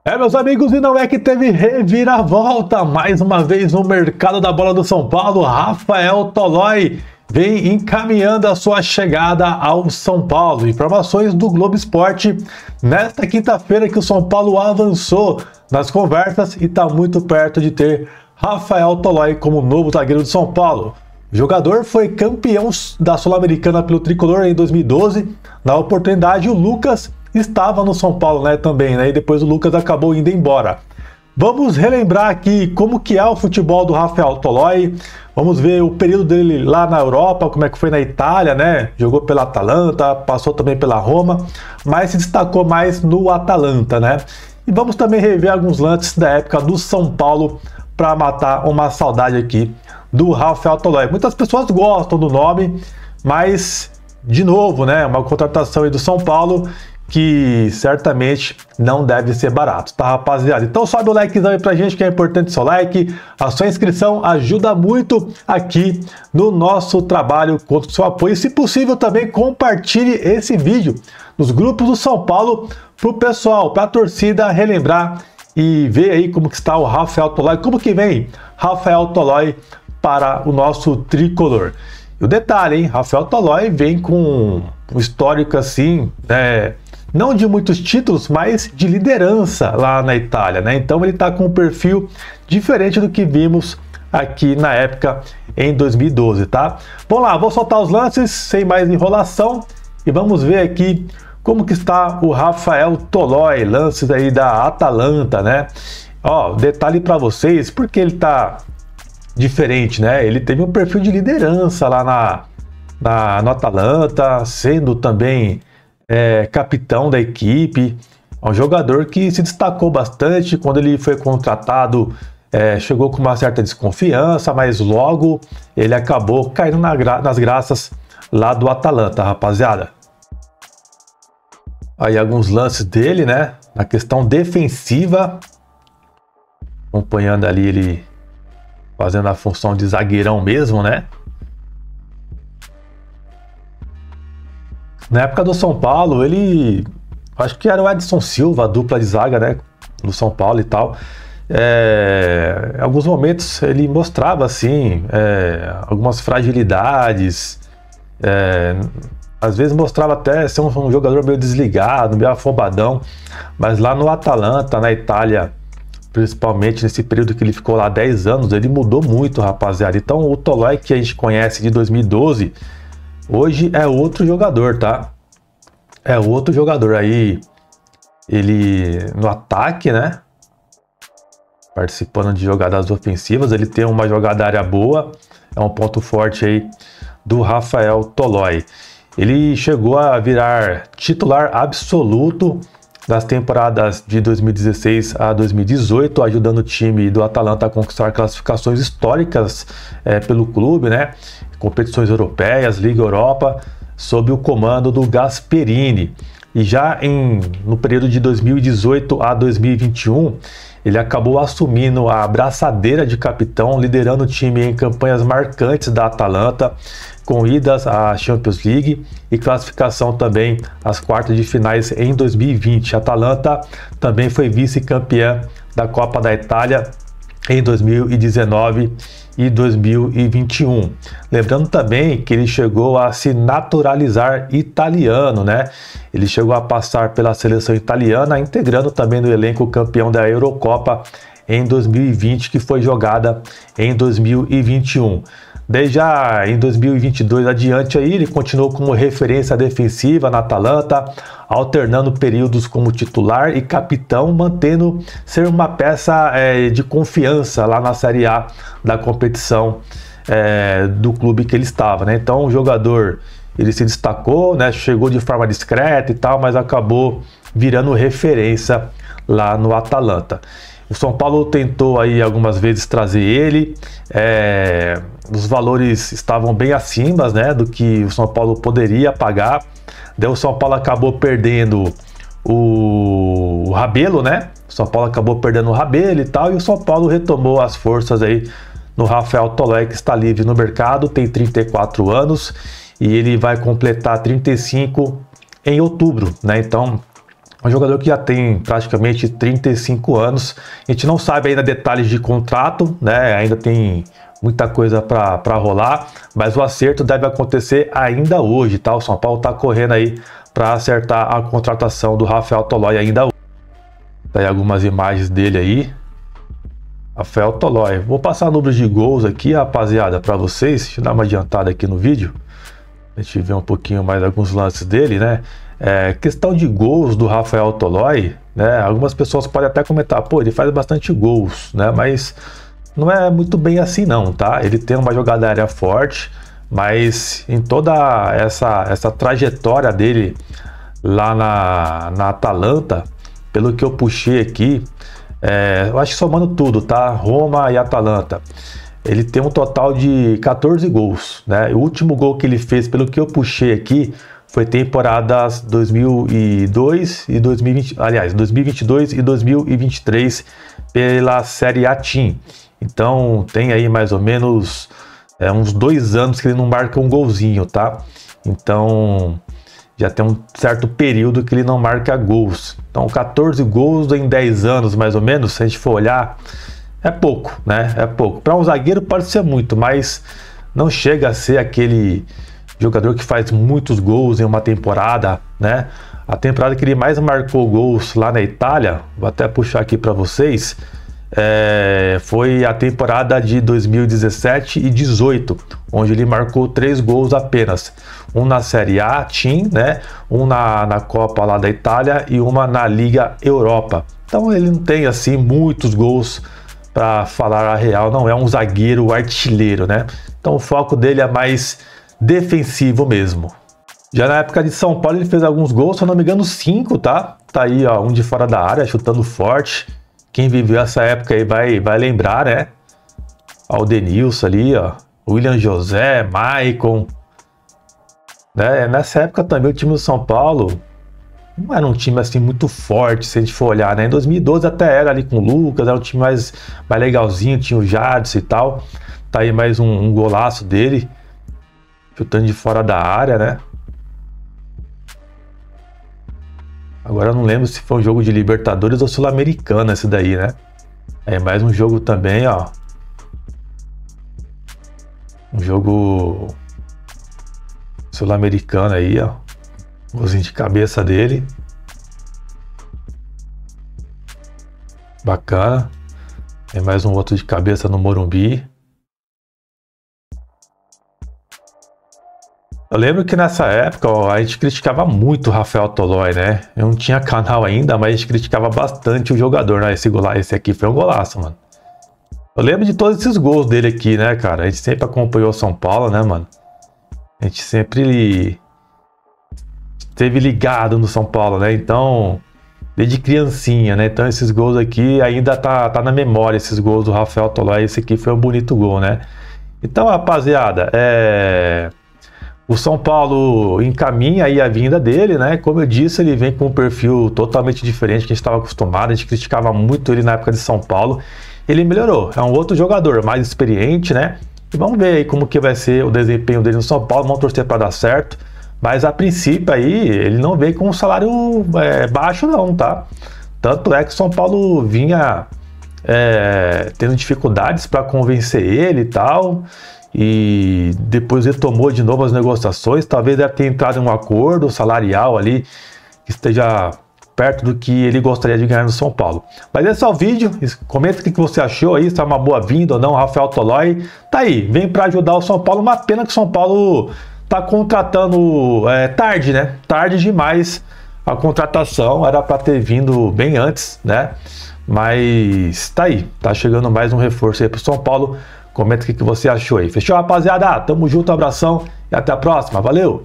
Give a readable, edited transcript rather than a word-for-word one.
Meus amigos, e não é que teve reviravolta mais uma vez no mercado da bola do São Paulo. Rafael Tolói vem encaminhando a sua chegada ao São Paulo. Informações do Globo Esporte nesta quinta-feira que o São Paulo avançou nas conversas e está muito perto de ter Rafael Tolói como novo zagueiro de São Paulo. O jogador foi campeão da Sul-Americana pelo Tricolor em 2012. Na oportunidade, o Lucas estava no São Paulo, também, e depois o Lucas acabou indo embora. Vamos relembrar aqui como que é o futebol do Rafael Tolói. Vamos ver o período dele lá na Europa, como é que foi na Itália, Jogou pela Atalanta, passou também pela Roma, mas se destacou mais no Atalanta, E vamos também rever alguns lances da época do São Paulo para matar uma saudade aqui do Rafael Tolói. Muitas pessoas gostam do nome, mas, de novo, uma contratação aí do São Paulo que certamente não deve ser barato, tá, rapaziada? Então sobe o likezão aí pra gente, que é importante seu like. A sua inscrição ajuda muito aqui no nosso trabalho, conto com seu apoio. E, se possível, também compartilhe esse vídeo nos grupos do São Paulo pro pessoal, pra torcida relembrar e ver aí como que está o Rafael Tolói, como que vem Rafael Tolói para o nosso tricolor. E o detalhe, Rafael Tolói vem com um histórico assim, não de muitos títulos, mas de liderança lá na Itália, Então ele está com um perfil diferente do que vimos aqui na época em 2012, tá? Vamos lá, vou soltar os lances sem mais enrolação e vamos ver aqui como que está o Rafael Tolói, lances aí da Atalanta, Ó, detalhe para vocês, porque ele tá diferente, Ele teve um perfil de liderança lá no Atalanta, sendo também capitão da equipe. Um jogador que se destacou bastante. Quando ele foi contratado, chegou com uma certa desconfiança, mas logo ele acabou caindo nas graças lá do Atalanta, rapaziada. Aí alguns lances dele, na questão defensiva, acompanhando ali ele fazendo a função de zagueirão mesmo, Na época do São Paulo, ele... acho que era o Edson Silva, a dupla de zaga, do São Paulo e tal. Em alguns momentos ele mostrava, assim, algumas fragilidades. Às vezes mostrava até ser um jogador meio desligado, meio afobadão. Mas lá no Atalanta, na Itália, principalmente nesse período que ele ficou lá 10 anos, ele mudou muito, rapaziada. Então o Tolói que a gente conhece de 2012... hoje é outro jogador, tá? É outro jogador aí, ele no ataque, Participando de jogadas ofensivas, ele tem uma jogada área boa, é um ponto forte aí do Rafael Tolói. Ele chegou a virar titular absoluto das temporadas de 2016 a 2018, ajudando o time do Atalanta a conquistar classificações históricas pelo clube, competições europeias, Liga Europa, sob o comando do Gasperini. E já no período de 2018 a 2021, ele acabou assumindo a braçadeira de capitão, liderando o time em campanhas marcantes da Atalanta, com idas à Champions League e classificação também às quartas de finais em 2020. A Atalanta também foi vice-campeã da Copa da Itália em 2019 e 2021. Lembrando também que ele chegou a se naturalizar italiano, Ele chegou a passar pela seleção italiana, integrando também no elenco campeão da Eurocopa em 2020, que foi jogada em 2021. Daí já em 2022 adiante aí, ele continuou como referência defensiva na Atalanta, alternando períodos como titular e capitão, mantendo ser uma peça de confiança lá na Série A da competição do clube que ele estava, Então o jogador, ele se destacou, chegou de forma discreta e tal, mas acabou virando referência lá no Atalanta. O São Paulo tentou aí algumas vezes trazer ele, os valores estavam bem acima, do que o São Paulo poderia pagar. Daí o São Paulo acabou perdendo o Rabelo, O São Paulo acabou perdendo o Rabelo e tal, e o São Paulo retomou as forças aí no Rafael Tolói, que está livre no mercado, tem 34 anos e ele vai completar 35 em outubro, Então um jogador que já tem praticamente 35 anos. A gente não sabe ainda detalhes de contrato, né? Ainda tem muita coisa para rolar, mas o acerto deve acontecer ainda hoje, tá? O São Paulo tá correndo aí para acertar a contratação do Rafael Tolói ainda hoje. Tá aí algumas imagens dele aí. Rafael Tolói. Vou passar números de gols aqui, rapaziada, para vocês. Deixa eu dar uma adiantada aqui no vídeo. A gente vê um pouquinho mais alguns lances dele, né? Questão de gols do Rafael Tolói, né? Algumas pessoas podem até comentar, pô, ele faz bastante gols, né? Mas não é muito bem assim não, tá? Ele tem uma jogada aérea forte, mas em toda essa trajetória dele lá na Atalanta, pelo que eu puxei aqui, eu acho que somando tudo, tá? Roma e Atalanta, ele tem um total de 14 gols, né? O último gol que ele fez, pelo que eu puxei aqui, foi temporadas 2002 e 2020, aliás, 2022 e 2023 pela Série A Team. Então tem aí mais ou menos uns 2 anos que ele não marca um golzinho, tá? Então já tem um certo período que ele não marca gols. Então 14 gols em 10 anos mais ou menos, se a gente for olhar, é pouco, né? É pouco. Para um zagueiro pode ser muito, mas não chega a ser aquele jogador que faz muitos gols em uma temporada, né? A temporada que ele mais marcou gols lá na Itália, vou até puxar aqui para vocês, foi a temporada de 2017 e 18, onde ele marcou 3 gols apenas. Um na Série A Team, né? Um na Copa lá da Itália e uma na Liga Europa. Então ele não tem assim muitos gols, para falar a real, não é um zagueiro artilheiro, né? Então o foco dele é mais defensivo mesmo. Já na época de São Paulo ele fez alguns gols, se eu não me engano 5, tá? Tá aí, ó, um de fora da área, chutando forte. Quem viveu essa época aí vai lembrar, né? Ó, o Denilson ali, ó, William José, Maicon, né? Nessa época também o time do São Paulo não era um time assim muito forte, se a gente for olhar, né? Em 2012 até era ali com o Lucas, era um time mais legalzinho, tinha o Jadson e tal. Tá aí mais um golaço dele, chutando de fora da área, né? Agora eu não lembro se foi um jogo de Libertadores ou Sul-Americana esse daí, né? É mais um jogo também, ó. Um jogo sul-americano aí, ó. Golzinho de cabeça dele. Bacana. Tem mais um outro de cabeça no Morumbi. Eu lembro que nessa época, ó, a gente criticava muito o Rafael Tolói, né? Eu não tinha canal ainda, mas a gente criticava bastante o jogador, né? Esse aqui foi um golaço, mano. Eu lembro de todos esses gols dele aqui, né, cara? A gente sempre acompanhou o São Paulo, né, mano? A gente sempre esteve ligado no São Paulo, né? Então, desde criancinha, né? Então esses gols aqui ainda tá na memória, esses gols do Rafael Tolói. Esse aqui foi um bonito gol, né? Então, rapaziada, o São Paulo encaminha aí a vinda dele, né? Como eu disse, ele vem com um perfil totalmente diferente que a gente estava acostumado. A gente criticava muito ele na época de São Paulo. Ele melhorou, é um outro jogador mais experiente, né? E vamos ver aí como que vai ser o desempenho dele no São Paulo. Vamos torcer para dar certo. Mas a princípio aí, ele não veio com um salário baixo não, tá? Tanto é que o São Paulo vinha tendo dificuldades para convencer ele e tal. E depois retomou de novo as negociações. Talvez deve ter entrado em um acordo salarial ali que esteja perto do que ele gostaria de ganhar no São Paulo. Mas esse é o vídeo. Comenta o que você achou aí, se é uma boa vinda ou não. Rafael Tolói tá aí, vem para ajudar o São Paulo. Uma pena que o São Paulo tá contratando tarde, né? Tarde demais a contratação. Era para ter vindo bem antes, né? Mas tá aí, tá chegando mais um reforço aí pro São Paulo. Comenta o que você achou aí. Fechou, rapaziada? Tamo junto, abração e até a próxima. Valeu!